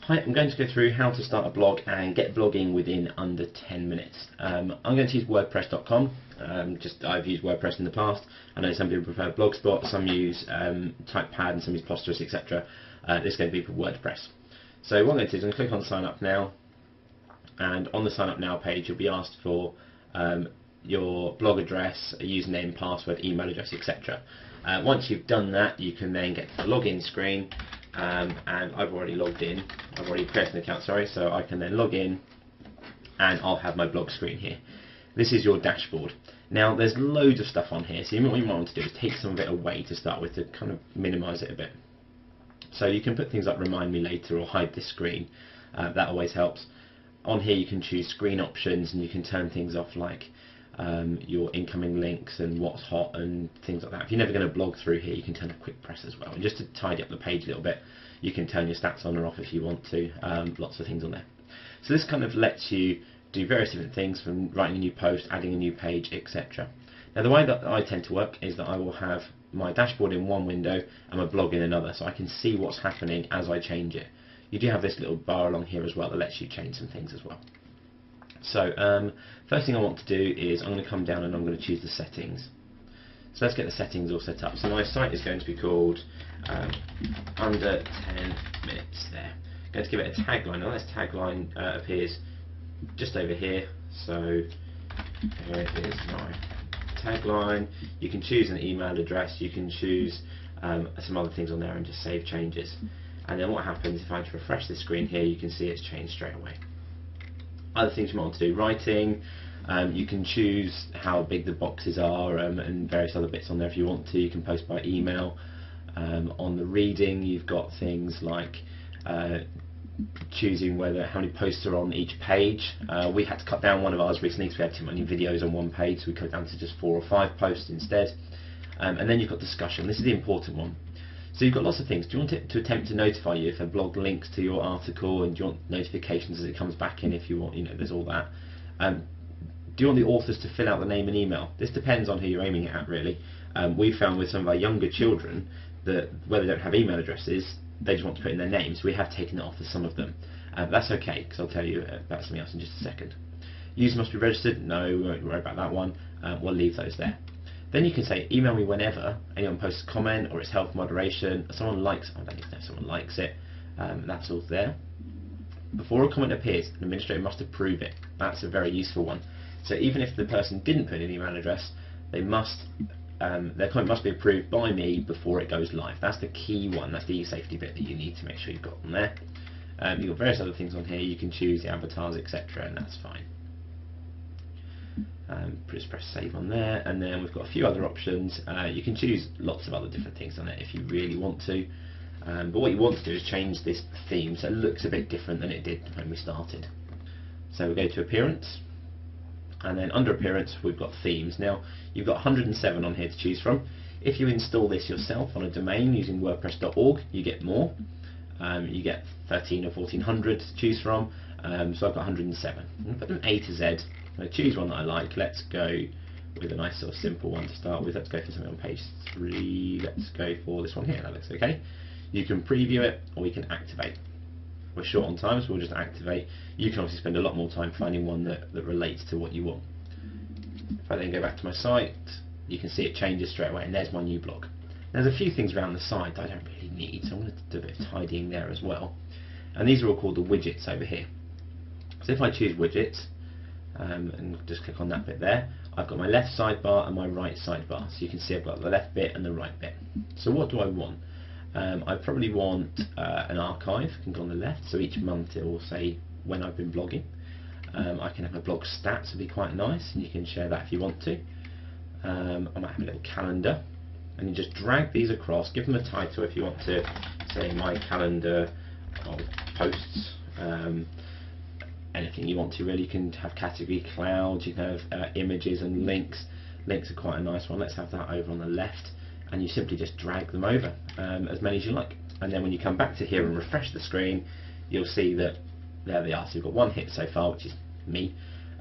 Hi, I'm going to go through how to start a blog and get blogging within under 10 minutes. I'm going to use WordPress.com. I've used WordPress in the past. I know some people prefer Blogspot, some use Typepad and some use Posterous, etc. This is going to be for WordPress. So what I'm going to do is I'm going to click on Sign Up Now, and on the Sign Up Now page you'll be asked for your blog address, a username, password, email address, etc. Once you've done that, you can then get to the login screen. And I've already logged in. I've already created an account, so I can then log in and I'll have my blog screen here. This is your dashboard. Now there's loads of stuff on here, so what you might want to do is take some of it away to start with to kind of minimise it a bit. So you can put things like remind me later or hide this screen. That always helps. On here you can choose screen options and you can turn things off like your incoming links and what's hot and things like that. If you're never going to blog through here, you can turn off quick press as well. And just to tidy up the page a little bit, you can turn your stats on or off if you want to. Lots of things on there. So this kind of lets you do various different things, from writing a new post, adding a new page, etc. Now the way that I tend to work is that I will have my dashboard in one window and my blog in another, so I can see what's happening as I change it. You do have this little bar along here as well that lets you change some things as well. So first thing I want to do is I'm going to come down and I'm going to choose the settings. So let's get the settings all set up. So my site is going to be called Under 10 Minutes there. I'm going to give it a tagline. Now this tagline appears just over here. So here it is, my tagline. You can choose an email address, you can choose some other things on there and just save changes. And then what happens if I refresh the screen here, you can see it's changed straight away. Other things you might want to do, writing, you can choose how big the boxes are and various other bits on there if you want to. You can post by email. On the reading, you've got things like choosing how many posts are on each page. We had to cut down one of ours recently because we had too many videos on one page, so we cut it down to just 4 or 5 posts instead. And then you've got discussion. This is the important one. So you've got lots of things. Do you want it to attempt to notify you if a blog links to your article, and do you want notifications as it comes back in if you want, there's all that. Do you want the authors to fill out the name and email? This depends on who you're aiming it at, really. We found with some of our younger children that where they don't have email addresses, they just want to put in their names. We have taken it off for some of them. That's okay, because I'll tell you about something else in just a second. User must be registered. No, we won't worry about that one. We'll leave those there. Then you can say email me whenever anyone posts a comment or it's health moderation, someone likes, I don't even know if someone likes it, that's all there. Before a comment appears, an administrator must approve it. That's a very useful one. So even if the person didn't put in an email address, their comment must be approved by me before it goes live. That's the key one, that's the safety bit that you need to make sure you've got on there. You've got various other things on here, you can choose the avatars, etc., and that's fine. Just press save on there, and then we've got a few other options. You can choose lots of other different things on it if you really want to, but what you want to do is change this theme so it looks a bit different than it did when we started. So we go to appearance, and then under appearance we've got themes. Now you've got 107 on here to choose from. If you install this yourself on a domain using WordPress.org, you get more. You get 13 or 1400 to choose from, so I've got 107. I'm going to put them A to Z. I'm going to choose one that I like. Let's go with a nice sort of simple one to start with. Let's go for something on page 3. Let's go for this one here. That looks okay. You can preview it or we can activate. We're short on time, so we'll just activate. You can obviously spend a lot more time finding one that relates to what you want. If I then go back to my site, you can see it changes straight away, and there's my new blog. There's a few things around the site that I don't really need, so I'm going to do a bit of tidying there as well. And these are all called the widgets over here. So if I choose widgets, and just click on that bit there, I've got my left sidebar and my right sidebar, so you can see I've got the left bit and the right bit. So what do I want? I probably want an archive. I can go on the left, so each month it will say when I've been blogging. I can have my blog stats, would be quite nice, and you can share that if you want to. I might have a little calendar, and you just drag these across, give them a title if you want to, say my calendar of posts. Anything you want to really. You can have category clouds, you can have images and links. Links are quite a nice one. Let's have that over on the left, and you simply just drag them over, as many as you like, and then when you come back to here and refresh the screen, you'll see that there they are. So you've got one hit so far, which is me,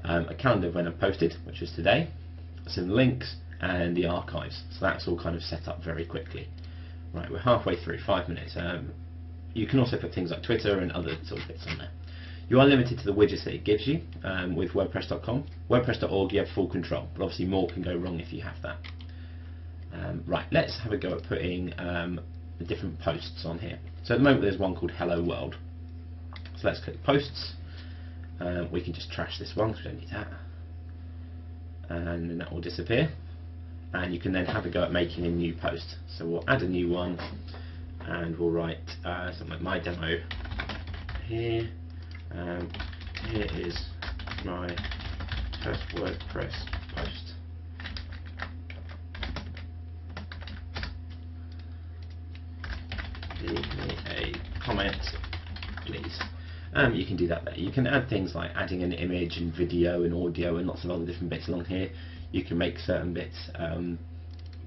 a calendar of when I've posted, which was today, some links and the archives. So that's all kind of set up very quickly. Right, we're halfway through, 5 minutes. You can also put things like Twitter and other sort of bits on there. You are limited to the widgets that it gives you with WordPress.com. WordPress.org you have full control, but obviously more can go wrong if you have that. Right, let's have a go at putting the different posts on here. So at the moment there's one called Hello World. So let's click Posts. We can just trash this one because we don't need that. And then that will disappear. And you can then have a go at making a new post. So we'll add a new one and we'll write something like my demo here. Here is my first WordPress post. Leave me a comment, please. You can do that there. You can add things like adding an image and video and audio and lots of other different bits along here. You can make certain bits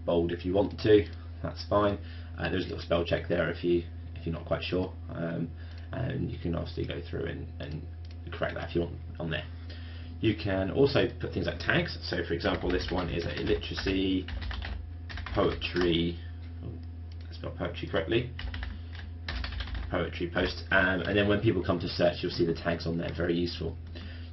bold if you want to. That's fine. There's a little spell check there if you're not quite sure. And you can obviously go through and correct that if you want on there. You can also put things like tags. So for example, this one is a literacy, poetry, spell poetry correctly, poetry post, and then when people come to search you'll see the tags on there, very useful.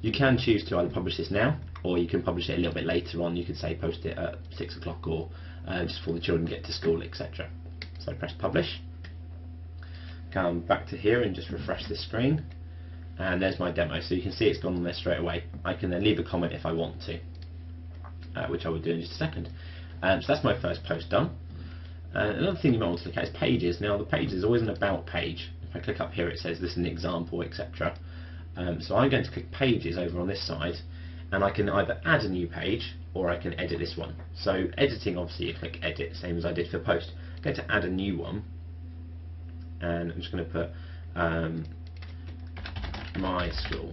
You can choose to either publish this now or you can publish it a little bit later on. You could say post it at 6 o'clock or just before the children get to school, etc. So press publish. Come back to here and just refresh this screen, and there's my demo. So you can see it's gone on there straight away. I can then leave a comment if I want to, which I will do in just a second. So that's my first post done. Another thing you might want to look at is pages. Now the page is always an about page. If I click up here it says this is an example, etc. So I'm going to click pages over on this side, and I can either add a new page or I can edit this one. So editing, obviously you click edit, same as I did for post. I'm going to add a new one, and I'm just going to put my school.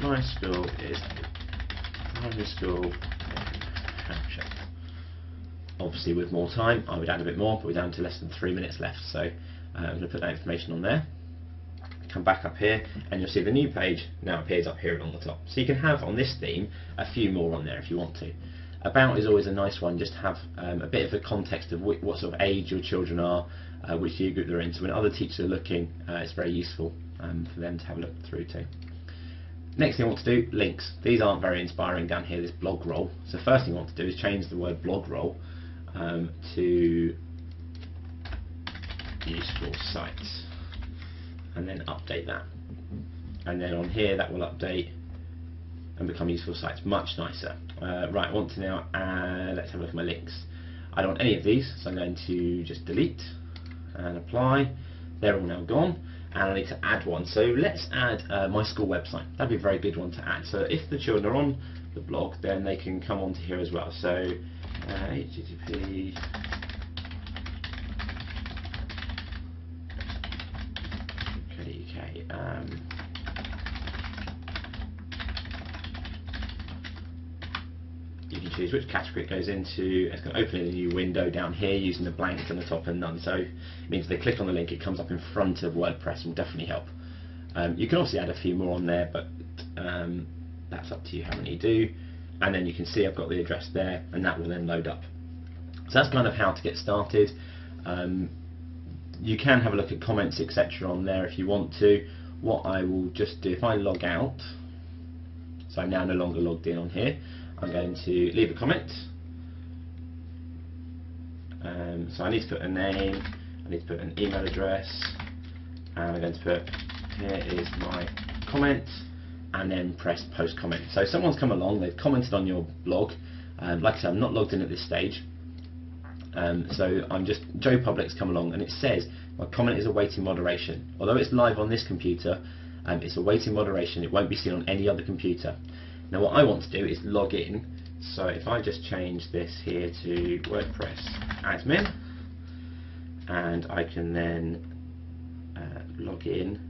My school is a primary school in Hampshire. Obviously with more time I would add a bit more, but we're down to less than 3 minutes left, so I'm going to put that information on there. Come back up here and you'll see the new page now appears up here along the top. So you can have on this theme a few more on there if you want to. About is always a nice one, just to have a bit of a context of what sort of age your children are, which year group they're in, so when other teachers are looking it's very useful for them to have a look through too. Next thing I want to do, links. These aren't very inspiring down here, this blog roll. So first thing I want to do is change the word blog roll to useful sites, and then update that. And then on here that will update and become useful sites, much nicer. Right, I want to now let's have a look at my links. I don't want any of these, so I'm going to just delete and apply. They're all now gone, and I need to add one. So let's add my school website. That'd be a very good one to add. So if the children are on the blog, then they can come onto here as well. So http you can choose which category it goes into. It's going to open in a new window down here using the blanks on the top and none. So it means if they click on the link it comes up in front of WordPress and will definitely help. You can obviously add a few more on there, but that's up to you how many you do. And then you can see I've got the address there, and that will then load up. So that's kind of how to get started. You can have a look at comments, etc. on there if you want to. What I will just do, if I log out, so I'm now no longer logged in on here, I'm going to leave a comment. So I need to put a name, I need to put an email address, and I'm going to put here is my comment, and then press post comment. So someone's come along, they've commented on your blog. Like I said, I'm not logged in at this stage. So I'm just, Joe Public's come along and it says my comment is awaiting moderation. Although it's live on this computer, it's awaiting moderation. It won't be seen on any other computer. Now what I want to do is log in. So if I just change this here to WordPress admin, and I can then log in.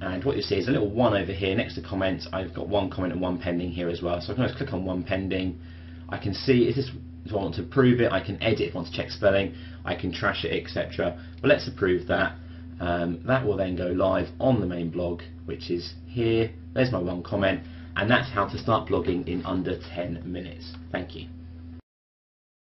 And what you see is a little 1 over here next to comments. I've got 1 comment and 1 pending here as well. So I can just click on 1 pending. I can see, is this, if I want to approve it, I can edit if I want to check spelling, I can trash it, etc. But let's approve that. That will then go live on the main blog, which is here. There's my 1 comment, and that's how to start blogging in under 10 minutes. Thank you.